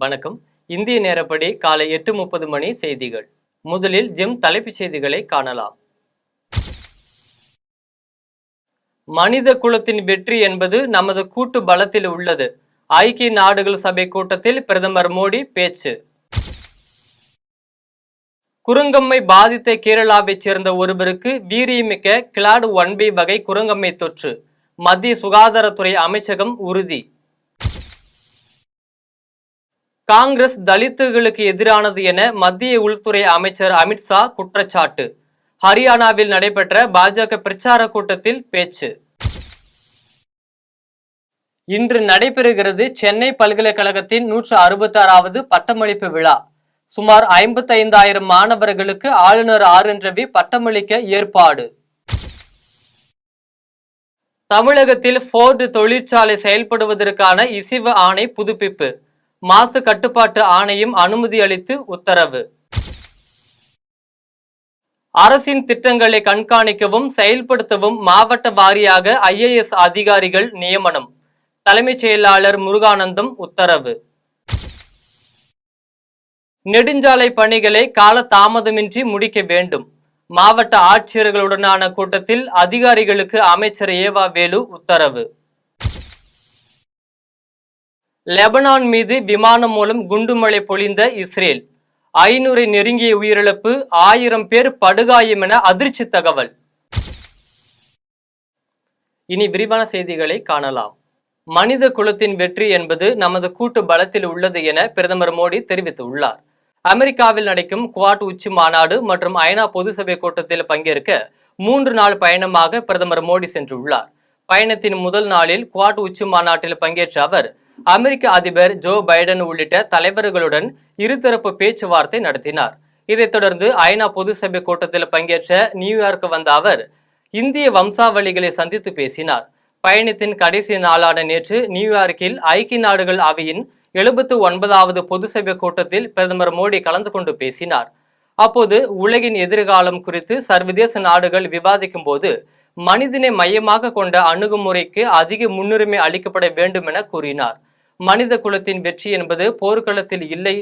வணக்கம். இந்திய நேரப்படி காலை 8:30 மணி செய்திகள். முதலில் ஜெம் தலைப்புச் செய்திகளை காணலாம். மனித குலத்தின் வெற்றி என்பது நமது கூட்டு பலத்தில் உள்ளது. ஐக்கிய நாடுகள் சபை கூட்டத்தில் பிரதமர் மோடி பேச்சு. குரங்கம்மை பாதித்த கேரளாவைச் சேர்ந்த ஒருவருக்கு வீரியமிக்க கிளாடு 1B வகை குரங்கம்மை தொற்று. மத்திய சுகாதாரத்துறை அமைச்சகம் உறுதி. காங்கிரஸ் தலித்துகளுக்கு எதிரானது என மத்திய உள்துறை அமைச்சர் அமித்ஷா குற்றச்சாட்டு. ஹரியானாவில் நடைபெற்ற பாஜக பிரச்சார கூட்டத்தில் பேச்சு. இன்று நடைபெறுகிறது சென்னை பல்கலைக்கழகத்தின் 166வது பட்டமளிப்பு விழா. சுமார் 55,000 மாணவர்களுக்கு ஆளுநர் RN ரவி பட்டமளிக்க ஏற்பாடு. தமிழகத்தில் ஃபோர்டு தொழிற்சாலை செயல்படுவதற்கான இசிவ ஆணை புதுப்பிப்பு. மாசு கட்டுப்பாட்டு ஆணையம் அனுமதி அளித்து உத்தரவு. அரசின் திட்டங்களை கண்காணிக்கவும் செயல்படுத்தவும் மாவட்ட வாரியாக IAS அதிகாரிகள் நியமனம். தலைமைச் செயலாளர் முருகானந்தம் உத்தரவு. நெடுஞ்சாலை பணிகளை கால தாமதமின்றி முடிக்க வேண்டும். மாவட்ட ஆட்சியர்களுடனான கூட்டத்தில் அதிகாரிகளுக்கு அமைச்சர் ஏவா வேலு உத்தரவு. லெபனான் மீது விமானம் மூலம் குண்டுமழை பொழிந்த இஸ்ரேல். 500 நெருங்கிய உயிரிழப்பு, 1000 பேர் படுகாயம் என அதிர்ச்சி தகவல். இனி விரிவான செய்திகளை காணலாம். மனித குலத்தின் வெற்றி என்பது நமது கூட்டு பலத்தில் உள்ளது என பிரதமர் மோடி தெரிவித்துள்ளார். அமெரிக்காவில் நடக்கும் குவாட் உச்சி மாநாடு மற்றும் ஐநா பொதுசபை கூட்டத்தில் பங்கேற்க 3 நாள் பயணமாக பிரதமர் மோடி சென்றுள்ளார். பயணத்தின் முதல் நாளில் குவாட் உச்சி மாநாட்டில் பங்கேற்ற அவர் அமெரிக்க அதிபர் ஜோ பைடன் உள்ளிட்ட தலைவர்களுடன் இருதரப்பு பேச்சுவார்த்தை நடத்தினார். இதைத் தொடர்ந்து ஐநா பொதுசபை கூட்டத்தில் பங்கேற்ற நியூயார்க் வந்த அவர் இந்திய வம்சாவளிகளை சந்தித்து பேசினார். பயணத்தின் கடைசி நாளான நேற்று நியூயார்க்கில் ஐக்கிய நாடுகள் அவையின் 79வது பொதுசபை கூட்டத்தில் பிரதமர் மோடி கலந்து கொண்டு பேசினார். அப்போது உலகின் எதிர்காலம் குறித்து சர்வதேச நாடுகள் விவாதிக்கும் போது மனிதனை மையமாக கொண்ட அணுகுமுறைக்கு அதிக முன்னுரிமை அளிக்கப்பட வேண்டும் என கூறினார். மனித குலத்தின் வெற்றி என்பது போர்க்களத்தில் இல்லை,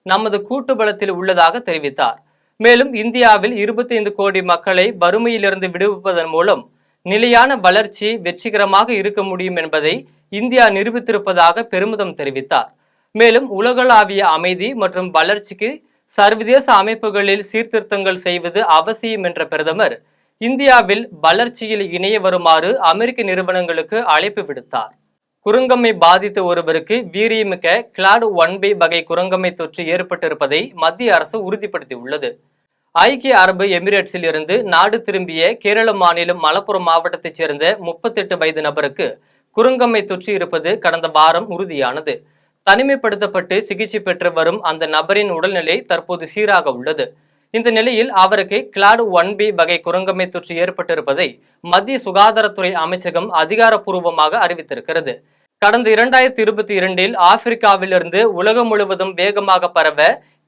நமது கூட்டு பலத்தில் உள்ளதாக தெரிவித்தார். மேலும் இந்தியாவில் 25 கோடி மக்களை வறுமையிலிருந்து விடுவிப்பதன் மூலம் நிலையான வளர்ச்சி வெற்றிகரமாக இருக்க முடியும் என்பதை இந்தியா நிரூபித்திருப்பதாக பெருமிதம் தெரிவித்தார். மேலும் உலகளாவிய அமைதி மற்றும் வளர்ச்சிக்கு சர்வதேச அமைப்புகளில் சீர்திருத்தங்கள் செய்வது அவசியம் என்ற பிரதமர் இந்தியாவில் வளர்ச்சியில் இணைய வருமாறு அமெரிக்க நிறுவனங்களுக்கு அழைப்பு விடுத்தார். குரங்கம்மை பாதித்த ஒருவருக்கு வீரியமிக்க கிளாடு 1B வகை குரங்கம்மை தொற்று ஏற்பட்டிருப்பதை மத்திய அரசு உறுதிப்படுத்தியுள்ளது. ஐக்கிய அரபு எமிரேட்ஸில் இருந்து நாடு திரும்பிய கேரள மாநிலம் மலப்புரம் மாவட்டத்தைச் சேர்ந்த 38 வயது நபருக்கு குரங்கம்மை தொற்று இருப்பது கடந்த வாரம் உறுதியானது. தனிமைப்படுத்தப்பட்டு சிகிச்சை பெற்று வரும் அந்த நபரின் உடல்நிலை தற்போது சீராக உள்ளது. இந்த நிலையில் அவருக்கு கிளாடு 1B வகை குரங்கம்மை தொற்று ஏற்பட்டிருப்பதை மத்திய சுகாதாரத்துறை அமைச்சகம் அதிகாரப்பூர்வமாக அறிவித்திருக்கிறது. கடந்த 2022 ஆப்பிரிக்காவிலிருந்து உலகம் முழுவதும் வேகமாக பரவ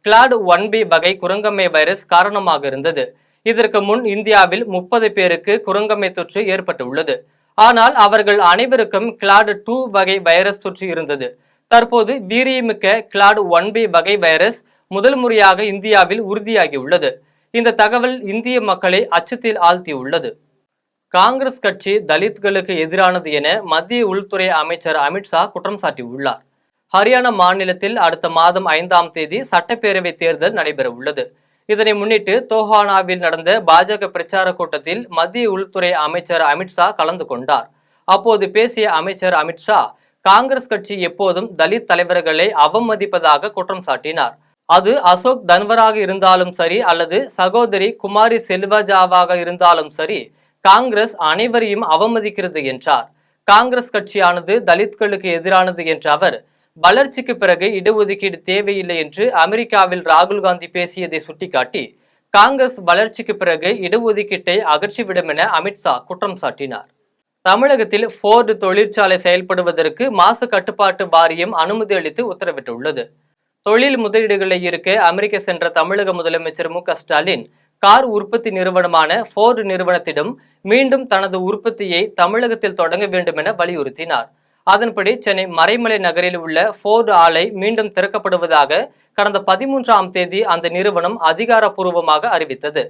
கிளாடு 1B வகை குரங்கம்மை வைரஸ் காரணமாக இருந்தது. இதற்கு முன் இந்தியாவில் 30 பேருக்கு குரங்கம்மை தொற்று ஏற்பட்டுள்ளது. ஆனால் அவர்கள் அனைவருக்கும் கிளாடு 2 வகை வைரஸ் தொற்று இருந்தது. தற்போது வீரியமிக்க கிளாடு 1B வகை வைரஸ் முதல் முறையாக இந்தியாவில் உறுதியாகியுள்ளது. இந்த தகவல் இந்திய மக்களை அச்சத்தில் ஆழ்த்தியுள்ளது. காங்கிரஸ் கட்சி தலித்களுக்கு எதிரானது என மத்திய உள்துறை அமைச்சர் அமித்ஷா குற்றம் சாட்டியுள்ளார். ஹரியானா மாநிலத்தில் அடுத்த மாதம் 5ஆம் தேதி சட்டப்பேரவை தேர்தல் நடைபெற உள்ளது. இதனை முன்னிட்டு தோஹானாவில் நடந்த பாஜக பிரச்சார கூட்டத்தில் மத்திய உள்துறை அமைச்சர் அமித்ஷா கலந்து கொண்டார். அப்போது பேசிய அமைச்சர் அமித்ஷா காங்கிரஸ் கட்சி எப்போதும் தலித் தலைவர்களை அவமதிப்பதாக குற்றம் சாட்டினார். அது அசோக் தன்வராக இருந்தாலும் சரி அல்லது சகோதரி குமாரி செல்வஜாவாக இருந்தாலும் சரி, காங்கிரஸ் அனைவரையும் அவமதிக்கிறது என்றார். காங்கிரஸ் கட்சியானது தலித்களுக்கு எதிரானது என்ற அவர் வளர்ச்சிக்கு பிறகு இடஒதுக்கீடு தேவையில்லை என்று அமெரிக்காவில் ராகுல் காந்தி பேசியதை சுட்டிக்காட்டி காங்கிரஸ் வளர்ச்சிக்கு பிறகு இடஒதுக்கீட்டை அகற்றிவிடும் என அமித்ஷா குற்றம் சாட்டினார். தமிழகத்தில் ஃபோர்டு தொழிற்சாலை செயல்படுவதற்கு மாசு கட்டுப்பாட்டு வாரியம் அனுமதி அளித்து உத்தரவிட்டுள்ளது. தொழில் முதலீடுகளை ஈர்க்க அமெரிக்க சென்ற தமிழக முதலமைச்சர் மு.க.ஸ்டாலின் கார் உற்பத்தி நிறுவனமான ஃபோர்டு நிறுவனத்திடம் மீண்டும் தனது உற்பத்தியை தமிழகத்தில் தொடங்க வேண்டும் என வலியுறுத்தினார். அதன்படி சென்னை மறைமலை நகரில் உள்ள ஃபோர்டு ஆலை மீண்டும் திறக்கப்படுவதாக கடந்த 13ஆம் தேதி அந்த நிறுவனம் அதிகாரப்பூர்வமாக அறிவித்தது.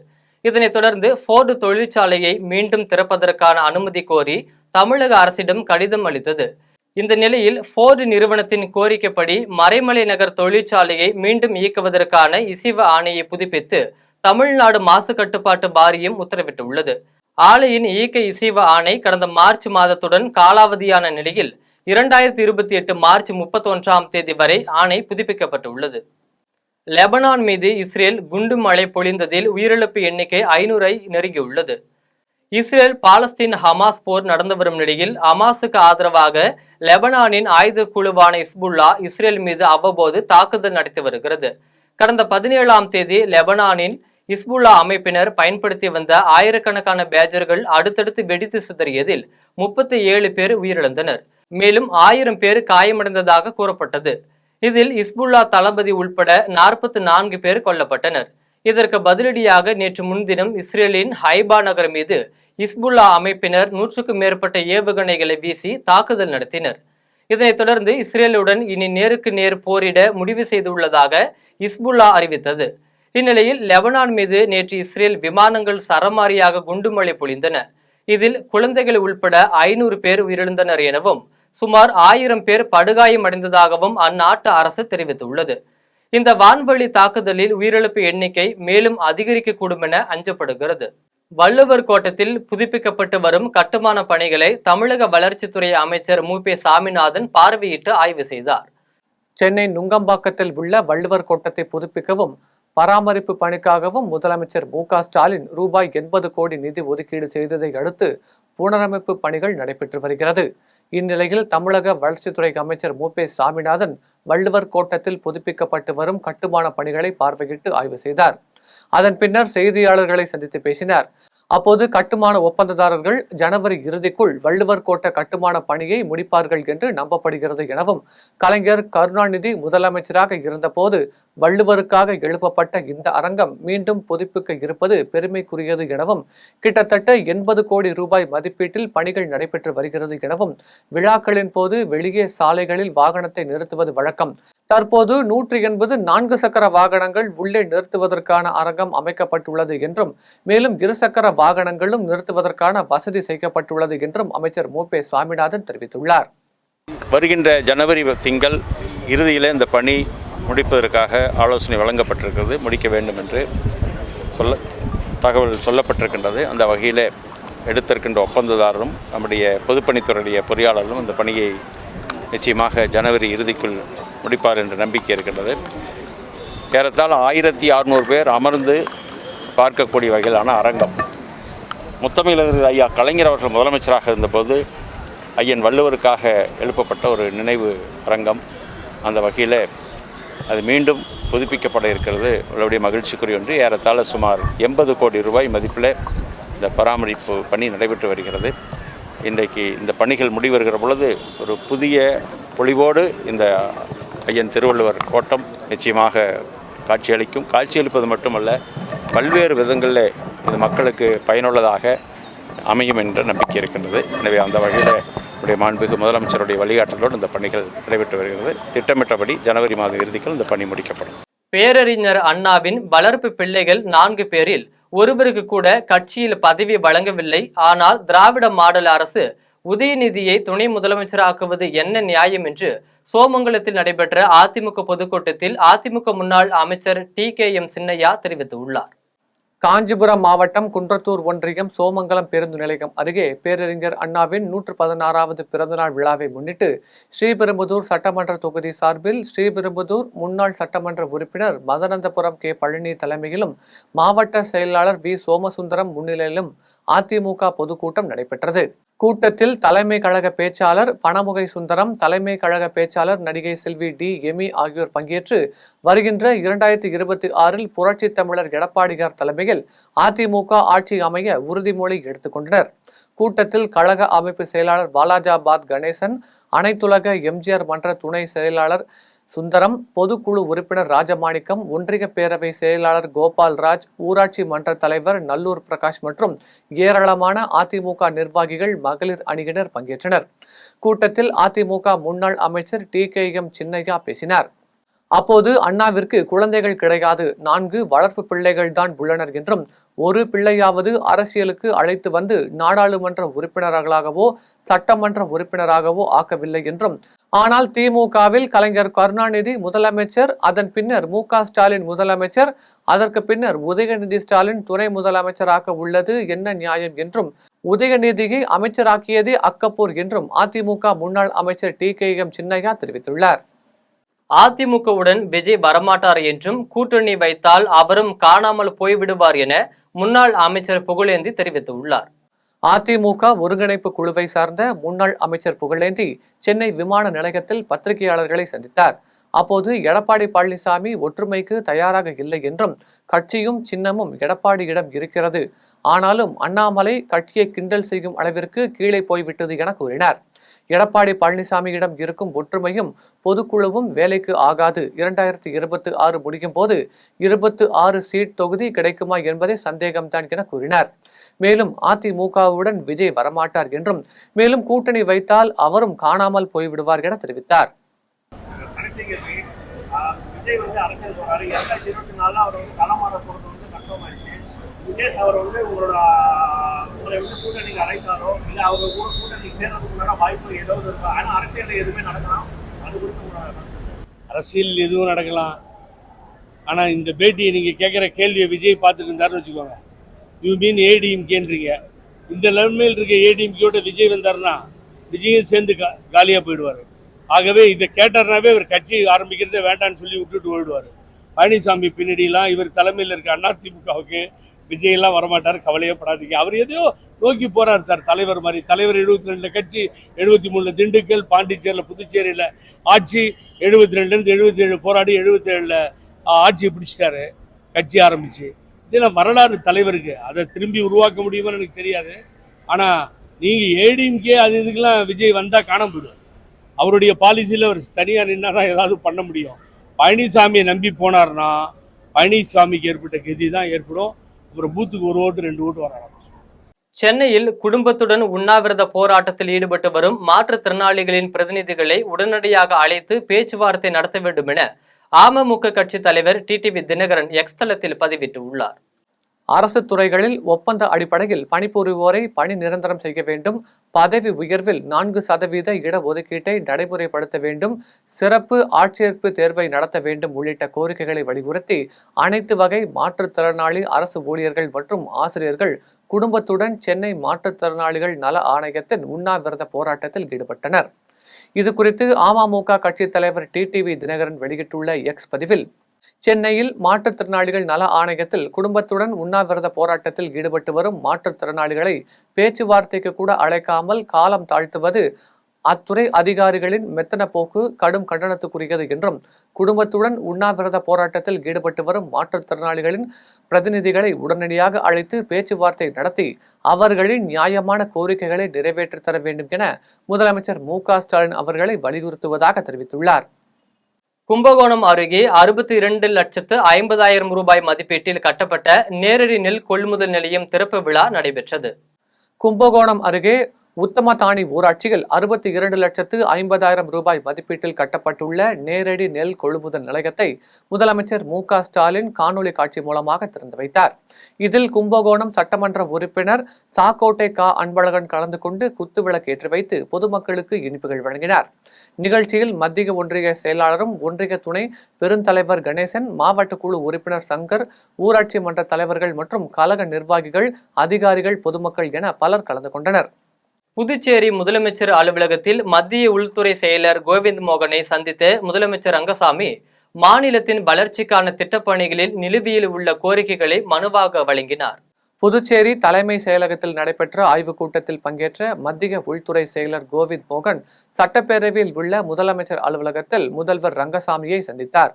இதனைத் தொடர்ந்து ஃபோர்டு தொழிற்சாலையை மீண்டும் திறப்பதற்கான அனுமதி கோரி தமிழக அரசிடம் கடிதம் அளித்தது. இந்த நிலையில் ஃபோர்டு நிறுவனத்தின் கோரிக்கைப்படி மறைமலை நகர் தொழிற்சாலையை மீண்டும் இயக்குவதற்கான இசைவ ஆணையை புதுப்பித்து தமிழ்நாடு மாசு கட்டுப்பாட்டு வாரியம் உத்தரவிட்டுள்ளது. ஆலையின் இயக்க இசைவ ஆணை கடந்த மார்ச் மாதத்துடன் காலாவதியான நிலையில் 2028 மார்ச் 31ஆம் தேதி வரை ஆணை புதுப்பிக்கப்பட்டுள்ளது. லெபனான் மீது இஸ்ரேல் குண்டு மழை பொழிந்ததில் உயிரிழப்பு எண்ணிக்கை 500ஐ நெருங்கியுள்ளது. இஸ்ரேல் பாலஸ்தீன் ஹமாஸ் போர் நடந்து வரும் நிலையில் ஹமாஸுக்கு ஆதரவாக லெபனானின் ஆயுத குழுவான இஸ்புல்லா இஸ்ரேல் மீது அவ்வப்போது தாக்குதல் நடத்தி வருகிறது. கடந்த 17ஆம் தேதி லெபனானின் இஸ்புல்லா அமைப்பினர் பயன்படுத்தி வந்த ஆயிரக்கணக்கான பேஜர்கள் அடுத்தடுத்து வெடித்து சிதறியதில் 37 பேர் உயிரிழந்தனர். மேலும் 1000 பேர் காயமடைந்ததாக கூறப்பட்டது. இதில் இஸ்புல்லா தளபதி உள்பட 44 பேர் கொல்லப்பட்டனர். இதற்கு பதிலடியாக நேற்று முன்தினம் இஸ்ரேலின் ஹைபா நகர் மீது இஸ்புல்லா அமைப்பினர் 100க்கும் மேற்பட்ட ஏவுகணைகளை வீசி தாக்குதல் நடத்தினர். இதனைத் தொடர்ந்து இஸ்ரேலுடன் இனி நேருக்கு நேர் போரிட முடிவு செய்துள்ளதாக இஸ்புல்லா அறிவித்தது. இந்நிலையில் லெபனான் மீது நேற்று இஸ்ரேல் விமானங்கள் சரமாரியாக குண்டுமழை பொழிந்தன. இதில் குழந்தைகள் உள்பட 500 பேர் உயிரிழந்தனர் எனவும் சுமார் 1000 பேர் படுகாயமடைந்ததாகவும் அந்நாட்டு அரசு தெரிவித்துள்ளது. இந்த வான்வழி தாக்குதலில் உயிரிழப்பு எண்ணிக்கை மேலும் அதிகரிக்கக்கூடும் என அஞ்சப்படுகிறது. வள்ளுவர் கோட்டத்தில் புதுப்பிக்கப்பட்டு வரும் கட்டுமான பணிகளை தமிழக வளர்ச்சித்துறை அமைச்சர் மு.பே. சாமிநாதன் பார்வையிட்டு ஆய்வு செய்தார். சென்னை நுங்கம்பாக்கத்தில் உள்ள வள்ளுவர் கோட்டத்தை புதுப்பிக்கவும் பராமரிப்பு பணிக்காகவும் முதலமைச்சர் மு.க. ஸ்டாலின் ரூபாய் 80 கோடி நிதி ஒதுக்கீடு செய்ததை அடுத்து புனரமைப்பு பணிகள் நடைபெற்று வருகிறது. இந்நிலையில் தமிழக வளர்ச்சித்துறை அமைச்சர் மு.பே. சாமிநாதன் வள்ளுவர் கோட்டத்தில் புதுப்பிக்கப்பட்டு வரும் கட்டுமான பணிகளை பார்வையிட்டு ஆய்வு செய்தார். அதன் பின்னர் செய்தியாளர்களை சந்தித்து பேசினார். அப்போது கட்டுமான ஒப்பந்ததாரர்கள் ஜனவரி இறுதிக்குள் வள்ளுவர் கோட்ட கட்டுமான பணியை முடிப்பார்கள் என்று நம்பப்படுகிறது எனவும், கலைஞர் கருணாநிதி முதலமைச்சராக இருந்தபோது வள்ளுவருக்காக எழுப்பப்பட்ட இந்த அரங்கம் மீண்டும் புதுப்பிக்க இருப்பது பெருமைக்குரியது எனவும், கிட்டத்தட்ட 80 கோடி ரூபாய் மதிப்பீட்டில் பணிகள் நடைபெற்று வருகிறது எனவும், விழாக்களின் போது வெளியே சாலைகளில் வாகனத்தை நிறுத்துவது வழக்கம். தற்போது 180 4 சக்கர வாகனங்கள் உள்ளே நிறுத்துவதற்கான அரங்கம் அமைக்கப்பட்டுள்ளது என்றும், மேலும் 2 சக்கர வாகனங்களும் நிறுத்துவதற்கான வசதி செய்யப்பட்டுள்ளது என்றும் அமைச்சர் மு.பே. சாமிநாதன் தெரிவித்துள்ளார். வருகின்ற ஜனவரி திங்கள் இறுதியிலே இந்த பணி முடிப்பதற்காக ஆலோசனை வழங்கப்பட்டிருக்கிறது. முடிக்க வேண்டும் என்று தகவல் சொல்லப்பட்டிருக்கின்றது. அந்த வகையில் எடுத்திருக்கின்ற ஒப்பந்ததாரரும் நம்முடைய பொதுப்பணித்துறையுடைய பொறியாளர்களும் அந்த பணியை நிச்சயமாக ஜனவரி இறுதிக்குள் முடிப்பார் என்ற நம்பிக்கை இருக்கின்றது. ஏறத்தாழ 1600 பேர் அமர்ந்து பார்க்கக்கூடிய வகையிலான அரங்கம். முத்தமிழர் ஐயா கலைஞர் அவர்கள் முதலமைச்சராக இருந்தபோது ஐயன் வள்ளுவருக்காக எழுப்பப்பட்ட ஒரு நினைவு அரங்கம். அந்த வகையில் அது மீண்டும் புதுப்பிக்கப்பட இருக்கிறது. உள்ளபடிய மகிழ்ச்சிக்குரிய ஒன்று. ஏறத்தாழ சுமார் 80 கோடி ரூபாய் மதிப்பில் இந்த பராமரிப்பு பணி நடைபெற்று வருகிறது. இன்றைக்கு இந்த பணிகள் முடிவருகிற பொழுது ஒரு புதிய பொலிவோடு இந்த ஐயன் திருவள்ளுவர் கோட்டம் நிச்சயமாக காட்சியளிக்கும். காட்சியளிப்பது மட்டுமல்ல, பல்வேறு விதங்களில் இது மக்களுக்கு பயனுள்ளதாக அமையும் என்ற நம்பிக்கை இருக்கின்றது. எனவே அந்த வகையில் நம்முடைய மாண்புமிகு முதலமைச்சருடைய வழிகாட்டலோடு இந்த பணிகள் நடைபெற்று வருகிறது. திட்டமிட்டபடி ஜனவரி மாதம் இறுதிக்குள் இந்த பணி முடிக்கப்படும். பேரறிஞர் அண்ணாவின் வளர்ப்பு பிள்ளைகள் 4 பேரில் ஒருவருக்கு கூட கட்சியில் பதவி வழங்கவில்லை. ஆனால் திராவிட மாடல் அரசு உதயநிதியை துணை முதலமைச்சராக்குவது என்ன நியாயம் என்று சோமங்கலத்தில் நடைபெற்ற அதிமுக பொதுக்கூட்டத்தில் அதிமுக முன்னாள் அமைச்சர் டி.கே.எம். சின்னையா தெரிவித்துள்ளார். காஞ்சிபுரம் மாவட்டம் குன்றத்தூர் ஒன்றியம் சோமங்கலம் பேருந்து நிலையம் அருகே பேரறிஞர் அண்ணாவின் 116வது பிறந்தநாள் விழாவை முன்னிட்டு ஸ்ரீபெரும்புதூர் சட்டமன்ற தொகுதி சார்பில் ஸ்ரீபெரும்புதூர் முன்னாள் சட்டமன்ற உறுப்பினர் மதனந்தபுரம் கே. பழனி தலைமையிலும் மாவட்ட செயலாளர் வி. சோமசுந்தரம் முன்னிலையிலும் அதிமுக பொதுக்கூட்டம் நடைபெற்றது. கூட்டத்தில் தலைமை கழக பேச்சாளர் பணமுகை சுந்தரம், தலைமை கழக பேச்சாளர் நடிகை செல்வி டி. எமி ஆகியோர் பங்கேற்று வருகின்ற 2026 புரட்சி தமிழர் எடப்பாடியார் தலைமையில் அதிமுக ஆட்சி அமைய உறுதிமொழி எடுத்துக்கொண்டனர். கூட்டத்தில் கழக அமைப்பு செயலாளர் வாலாஜாபாத் கணேசன், அனைத்துலக எம்ஜிஆர் மன்ற துணை செயலாளர் சுந்தரம், பொதுக்குழு உறுப்பினர் ராஜமாணிக்கம், ஒன்றிய பேரவை செயலாளர் கோபால் ராஜ், ஊராட்சி மன்ற தலைவர் நல்லூர் பிரகாஷ் மற்றும் ஏராளமான அதிமுக நிர்வாகிகள், மகளிர் அணியினர் பங்கேற்றனர். கூட்டத்தில் அதிமுக முன்னாள் அமைச்சர் TKM சின்னையா பேசினார். அப்போது அண்ணாவிற்கு குழந்தைகள் கிடையாது, 4 வளர்ப்பு பிள்ளைகள் தான் உள்ளனர் என்றும், ஒரு பிள்ளையாவது அரசியலுக்கு அழைத்து வந்து நாடாளுமன்ற உறுப்பினர்களாகவோ சட்டமன்ற உறுப்பினராகவோ ஆக்கவில்லை என்றும், ஆனால் திமுகவில் கலைஞர் கருணாநிதி முதலமைச்சர், அதன் பின்னர் மு.க.ஸ்டாலின் முதலமைச்சர், அதற்கு பின்னர் உதயநிதி ஸ்டாலின் துணை முதலமைச்சராக உள்ளது என்ன நியாயம் என்றும், உதயநிதியை அமைச்சராக்கியதே அக்கப்போர் என்றும் அதிமுக முன்னாள் அமைச்சர் TKM சின்னையா தெரிவித்துள்ளார். அதிமுகவுடன் விஜய் வரமாட்டார் என்றும், கூட்டணி வைத்தால் அவரும் காணாமல் போய்விடுவார் என முன்னாள் அமைச்சர் புகழேந்தி தெரிவித்துள்ளார். அதிமுக ஒருங்கிணைப்பு குழுவை சார்ந்த முன்னாள் அமைச்சர் புகழேந்தி சென்னை விமான நிலையத்தில் பத்திரிகையாளர்களை சந்தித்தார். அப்போது எடப்பாடி பழனிசாமி ஒற்றுமைக்கு தயாராக இல்லை என்றும், கட்சியும் சின்னமும் எடப்பாடியிடம் இருக்கிறது, ஆனாலும் அண்ணாமலை கட்சியை கிண்டல் செய்யும் அளவிற்கு கீழே போய்விட்டது என கூறினார். எடப்பாடி பழனிசாமியிடம் இருக்கும் ஒற்றுமையும் பொதுக்குழுவும் வேலைக்கு ஆகாது. 2026 முடியும் போது 26 சீட் தொகுதி கிடைக்குமா என்பதே சந்தேகம்தான் என கூறினார். மேலும் அதிமுகவுடன் விஜய் வரமாட்டார் என்றும், மேலும் கூட்டணி வைத்தால் அவரும் காணாமல் போய்விடுவார் என தெரிவித்தார். விஜய் அரசியல் போறாரு. 2024 அவர் களமாற போறது கஷ்டமாயிடுச்சு. விஜய் அவர் உங்களை கூட்டணிக்கு அழைத்தாரோ இல்ல அவர் கூட்டணிக்கு சேர்றதுக்குள்ள வாய்ப்பு ஏதாவது இருக்கா? ஆனா அரசியல் எதுவுமே நடக்கலாம், அது குறித்து அரசியல் எதுவும் நடக்கலாம். ஆனா இந்த பேட்டியை நீங்க கேட்கிற கேள்வியை விஜய் பார்த்துட்டு இருந்தாருன்னு வச்சுக்கோங்க, யூ மீன் ஏடிஎம்கேன்றீங்க. இந்த லெவலில் இருக்க ஏடிஎம்கேயோட விஜய் வந்தாருன்னா விஜயும் சேர்ந்து காலியா போயிடுவாரு. ஆகவே இதை கேட்டார்னாவே இவர் கட்சி ஆரம்பிக்கிறதே வேண்டான்னு சொல்லி விட்டுட்டு போயிடுவார். பழனிசாமி பின்னாடிலாம் இவர் தலைமையில் இருக்க அதிமுகவுக்கு விஜயெல்லாம் வரமாட்டார், கவலையே படாதீங்க. அவர் எதையோ நோக்கி போறார் சார், தலைவர் மாதிரி. தலைவர் 72 கட்சி, 73 திண்டுக்கல், பாண்டிச்சேரியில், புதுச்சேரியில் ஆட்சி, 72 77 போராடி 77 ஆட்சியை பிடிச்சிட்டாரு கட்சி ஆரம்பிச்சு. இதெல்லாம் வரலாறு தலைவருக்கு. அதை திரும்பி உருவாக்க முடியுமான்னு எனக்கு தெரியாது. ஆனால் நீங்கள் ஏடிஎம்கே அது இதுக்கெல்லாம் விஜய் வந்தால் காண போயிடுவார். அவருடைய பாலிசியில் அவர் தனியாக நின்னா ஏதாவது பண்ண முடியும். பழனிசாமியை நம்பி போனார்னா பழனிசாமிக்கு ஏற்பட்ட கதி தான் ஏற்படும். அப்புறம் பூத்துக்கு 1 ஓட்டு 2 ஓட்டு வர ஆரம்பிச்சு. சென்னையில் குடும்பத்துடன் உண்ணாவிரத போராட்டத்தில் ஈடுபட்டு வரும் மாற்றுத்திறனாளிகளின் பிரதிநிதிகளை உடனடியாக அழைத்து பேச்சுவார்த்தை நடத்த வேண்டும் என அமமுக கட்சி தலைவர் டிடிவி தினகரன் எக்ஸ் தளத்தில் பதிவிட்டுள்ளார். அரசு துறைகளில் ஒப்பந்த அடிப்படையில் பணிபுரிவோரை பணி நிரந்தரம் செய்ய வேண்டும், பதவி உயர்வில் 4% இடஒதுக்கீட்டை நடைமுறைப்படுத்த வேண்டும், சிறப்பு ஆட்சேர்ப்பு தேர்வை நடத்த வேண்டும் உள்ளிட்ட கோரிக்கைகளை வலியுறுத்தி அனைத்து வகை மாற்றுத்திறனாளி அரசு ஊழியர்கள் மற்றும் ஆசிரியர்கள் குடும்பத்துடன் சென்னை மாற்றுத்திறனாளிகள் நல ஆணையத்தின் உண்ணாவிரத போராட்டத்தில் ஈடுபட்டனர். இது குறித்து அமமுக கட்சி தலைவர் டிடிவி தினகரன் வெளியிட்டுள்ள எக்ஸ் பதிவில், சென்னையில் மாற்றுத்திறனாளிகள் நல ஆணையத்தில் குடும்பத்துடன் உண்ணாவிரத போராட்டத்தில் ஈடுபட்டு வரும் மாற்றுத்திறனாளிகளை பேச்சுவார்த்தைக்கு கூட அழைக்காமல் காலம் தாழ்த்துவது அத்துறை அதிகாரிகளின் மெத்தன போக்கு கடும் கண்டனத்துக்குரியது என்றும், குடும்பத்துடன் உண்ணாவிரத போராட்டத்தில் ஈடுபட்டு வரும் மாற்றுத்திறனாளிகளின் பிரதிநிதிகளை உடனடியாக அழைத்து பேச்சுவார்த்தை நடத்தி அவர்களின் நியாயமான கோரிக்கைகளை நிறைவேற்றி தர வேண்டும் என முதலமைச்சர் மு.க.ஸ்டாலின் அவர்களை வலியுறுத்துவதாக தெரிவித்துள்ளார். கும்பகோணம் அருகே 62,50,000 ரூபாய் மதிப்பீட்டில் கட்டப்பட்ட நேரடி நெல் கொள்முதல் நிலையம் திறப்பு விழா நடைபெற்றது. கும்பகோணம் அருகே உத்தமதானி ஊராட்சியில் 62,50,000 ரூபாய் மதிப்பீட்டில் கட்டப்பட்டுள்ள நேரடி நெல் கொள்முதல் நிலையத்தை முதலமைச்சர் மு.க.ஸ்டாலின் காணொலி காட்சி மூலமாக திறந்து வைத்தார். இதில் கும்பகோணம் சட்டமன்ற உறுப்பினர் சாக்கோட்டை அன்பழகன் கலந்து கொண்டு குத்துவிளக்கு ஏற்றி வைத்து பொதுமக்களுக்கு இனிப்புகள் வழங்கினார். நிகழ்ச்சியில் மத்திய ஒன்றிய செயலாளரும் ஒன்றிய துணை பெருந்தலைவர் கணேசன், மாவட்ட குழு உறுப்பினர் சங்கர், ஊராட்சி மன்ற தலைவர்கள் மற்றும் கழக நிர்வாகிகள், அதிகாரிகள், பொதுமக்கள் என பலர் கலந்து கொண்டனர். புதுச்சேரி முதலமைச்சர் அலுவலகத்தில் மத்திய உள்துறை செயலர் கோவிந்த் மோகனை சந்தித்த முதலமைச்சர் ரங்கசாமி மாநிலத்தின் வளர்ச்சிக்கான திட்டப்பணிகளில் நிலுவையில் உள்ள கோரிக்கைகளை மனுவாக வழங்கினார். புதுச்சேரி தலைமை செயலகத்தில் நடைபெற்ற ஆய்வுக் கூட்டத்தில் பங்கேற்ற மத்திய உள்துறை செயலர் கோவிந்த் மோகன் சட்டப்பேரவையில் உள்ள முதலமைச்சர் அலுவலகத்தில் முதல்வர் ரங்கசாமியை சந்தித்தார்.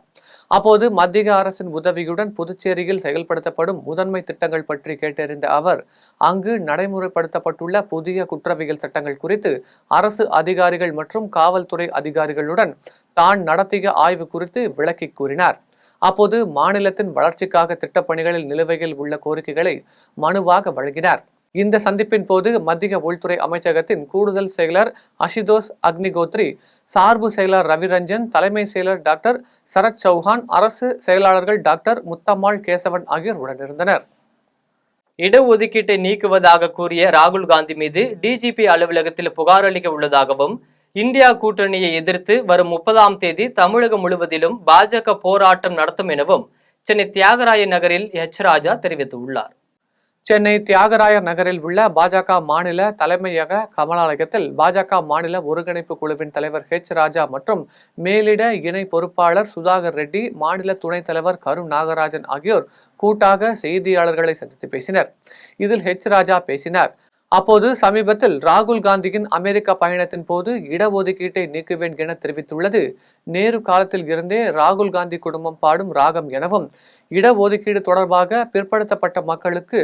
அப்போது மத்திய அரசின் உதவியுடன் புதுச்சேரியில் செயல்படுத்தப்படும் முதன்மை திட்டங்கள் பற்றி கேட்டறிந்த அவர் அங்கு நடைமுறைப்படுத்தப்பட்டுள்ள புதிய குற்றவியல் சட்டங்கள் குறித்து அரசு அதிகாரிகள் மற்றும் காவல்துறை அதிகாரிகளுடன் தான் நடத்திய ஆய்வு குறித்து விளக்கி கூறினார். அப்போது மாநிலத்தின் வளர்ச்சிக்காக திட்டப்பணிகளில் நிலுவையில் உள்ள கோரிக்கைகளை மனுவாக வழங்கினார். இந்த சந்திப்பின் போது மத்திய உள்துறை அமைச்சகத்தின் கூடுதல் செயலர் அஷிதோஷ் அக்னிகோத்ரி, சார்பு செயலர் ரவிரஞ்சன், தலைமை செயலர் டாக்டர் சரத் சௌஹான், அரசு செயலாளர்கள் டாக்டர் முத்தம்மாள் கேசவன் ஆகியோர் உடனிருந்தனர். இடஒதுக்கீட்டை நீக்குவதாக கூறிய ராகுல் காந்தி மீது டிஜிபி அலுவலகத்தில் புகார் அளிக்க உள்ளதாகவும், இந்தியா கூட்டணியை எதிர்த்து வரும் 30ஆம் தேதி தமிழகம் முழுவதிலும் பாஜக போராட்டம் நடத்தும் எனவும் சென்னை தியாகராய நகரில் ராஜா தெரிவித்துள்ளார். சென்னை தியாகராயர் நகரில் உள்ள பாஜக மாநில தலைமையக கமலாலயத்தில் பாஜக மாநில ஒருங்கிணைப்பு குழுவின் தலைவர் ராஜா மற்றும் மேலிட இணை பொறுப்பாளர் சுதாகர் ரெட்டி, மாநில துணைத் தலைவர் கரு நாகராஜன் ஆகியோர் கூட்டாக செய்தியாளர்களை சந்தித்து பேசினர். இதில் ராஜா பேசினார். அப்போது சமீபத்தில் ராகுல் காந்தியின் அமெரிக்க பயணத்தின் போது இடஒதுக்கீட்டை நீக்குவேன் என தெரிவித்துள்ளது நேரு காலத்தில் இருந்தே ராகுல் காந்தி குடும்பம் பாடும் ராகம் எனவும், இடஒதுக்கீடு தொடர்பாக பிற்படுத்தப்பட்ட மக்களுக்கு